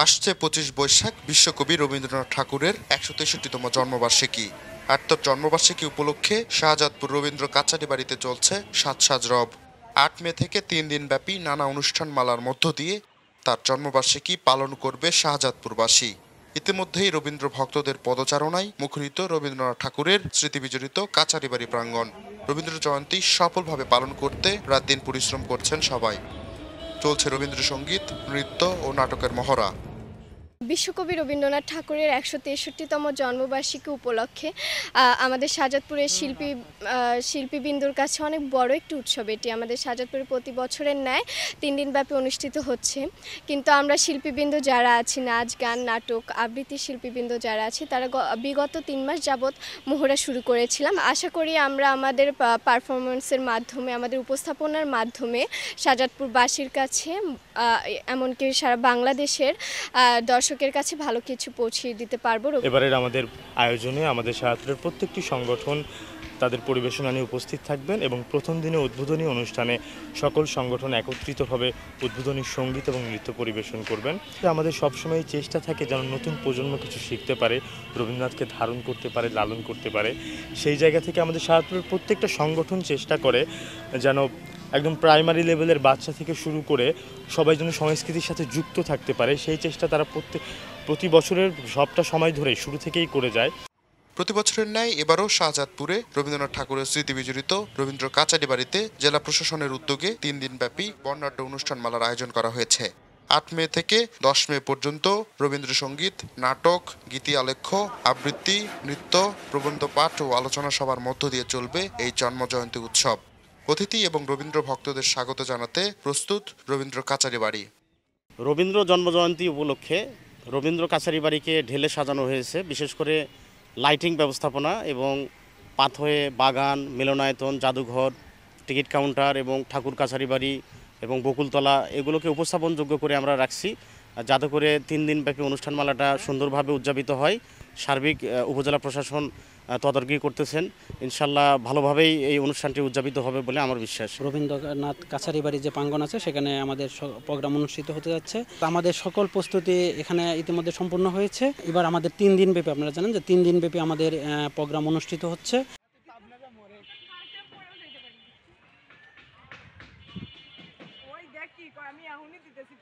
আসছে ২৫ বৈশাখ বিশ্বকবি রবীন্দ্রনাথ ঠাকুরের ১৬৩তম জন্মবার্ষিকী। আর তার জন্মবার্ষিকী উপলক্ষে শাহজাদপুর রবীন্দ্র কাচারি বাড়িতে চলছে সাজ রব। ৮ মে থেকে ৩ দিনব্যাপী নানা অনুষ্ঠানমালার মধ্য দিয়ে তার জন্মবার্ষিকী পালন করবে শাহজাদপুরবাসী। ইতিমধ্যেই রবীন্দ্র ভক্তদের পদচারণায় মুখরিত রবীন্দ্রনাথ ঠাকুরের স্মৃতিবিজড়িত কাচারিবাড়ি প্রাঙ্গণ। রবীন্দ্র জয়ন্তী সফলভাবে পালন করতে রাত দিন পরিশ্রম করছেন সবাই। চলছে রবীন্দ্রসঙ্গীত, নৃত্য ও নাটকের মহড়া। বিশ্বকবি রবীন্দ্রনাথ ঠাকুরের ১৬৩তম জন্মবার্ষিকী উপলক্ষে আমাদের শাহজাদপুরের শিল্পীবৃন্দর কাছে অনেক বড় একটি উৎসব। এটি আমাদের শাহজাদপুরে প্রতি বছরের ন্যায় ৩ দিনব্যাপী অনুষ্ঠিত হচ্ছে। কিন্তু আমরা শিল্পীবৃন্দ যারা আছি, নাচ, গান, নাটক, আবৃত্তি শিল্পীবৃন্দ যারা আছি, তারা বিগত ৩ মাস যাবৎ মহড়া শুরু করেছিলাম। আশা করি আমরা আমাদের পারফরমেন্সের মাধ্যমে, আমাদের উপস্থাপনার মাধ্যমে শাহজাদপুরবাসীর কাছে, এমনকি সারা বাংলাদেশের দর্শকের কাছে ভালো কিছু পৌঁছিয়ে দিতে পারবো। এবারের আমাদের আয়োজনে আমাদের শাহজাদপুরের প্রত্যেকটি সংগঠন তাদের পরিবেশনা নিয়ে উপস্থিত থাকবেন এবং প্রথম দিনে উদ্বোধনী অনুষ্ঠানে সকল সংগঠন একত্রিতভাবে উদ্বোধনী সঙ্গীত এবং নৃত্য পরিবেশন করবেন। আমাদের সবসময় চেষ্টা থাকে যেন নতুন প্রজন্ম কিছু শিখতে পারে, রবীন্দ্রনাথকে ধারণ করতে পারে, লালন করতে পারে। সেই জায়গা থেকে আমাদের শাহজাদপুরের প্রত্যেকটা সংগঠন চেষ্টা করে যেন একদম প্রাইমারি লেভেলের বাচ্চা থেকে শুরু করে সবাই যেন সংস্কৃতির সাথে যুক্ত থাকতে পারে, সেই চেষ্টা তারা প্রতি বছরের সবটা সময় ধরে শুরু থেকেই করে যায়। প্রতি বছরের ন্যায় এবারও শাহজাদপুরে রবীন্দ্রনাথ ঠাকুরের স্মৃতিবিজড়িত রবীন্দ্র কাচারি বাড়িতে জেলা প্রশাসনের উদ্যোগে ৩ দিনব্যাপী বর্ণাঢ্য অনুষ্ঠানমালার আয়োজন করা হয়েছে। ৮ মে থেকে ১০ মে পর্যন্ত রবীন্দ্রসঙ্গীত, নাটক, গীতি আলেখ্য, আবৃত্তি, নৃত্য, প্রবন্ধ পাঠ ও আলোচনা সভার মধ্য দিয়ে চলবে এই জন্মজয়ন্তী উৎসব। অতিথি এবং রবীন্দ্র ভক্তদের স্বাগত জানাতে প্রস্তুত রবীন্দ্র কাচারি বাড়ি। রবীন্দ্র জন্মজয়ন্তী উপলক্ষে রবীন্দ্র কাচারি বাড়িকে ঢেলে সাজানো হয়েছে। বিশেষ করে লাইটিং ব্যবস্থাপনা এবং পাথয়ে বাগান, মিলনায়তন, জাদুঘর, টিকিট কাউন্টার এবং ঠাকুর কাচারি বাড়ি এবং বকুলতলা এগুলোকে উপস্থাপনযোগ্য করে আমরা রাখছি, যাতে করে 3 দিনব্যাপী অনুষ্ঠানমালাটা সুন্দরভাবে উদযাপিত হয়। সার্বিক উপজেলা প্রশাসন তদারকি করতেছেন। ইনশাল্লাহ ভালোভাবেই এই অনুষ্ঠানটি উদযাপিত হবে বলে আমার বিশ্বাস। রবীন্দ্রনাথ কাছারি বাড়ির যে প্রাঙ্গণ আছে সেখানে আমাদের প্রোগ্রাম অনুষ্ঠিত হতে যাচ্ছে। আমাদের সকল প্রস্তুতি এখানে ইতিমধ্যে সম্পূর্ণ হয়েছে। এবার আমাদের 3 দিনব্যাপী, আপনারা জানেন যে 3 দিনব্যাপী আমাদের প্রোগ্রাম অনুষ্ঠিত হচ্ছে। ওই দেখ কি আমি এখনই দিতেছি।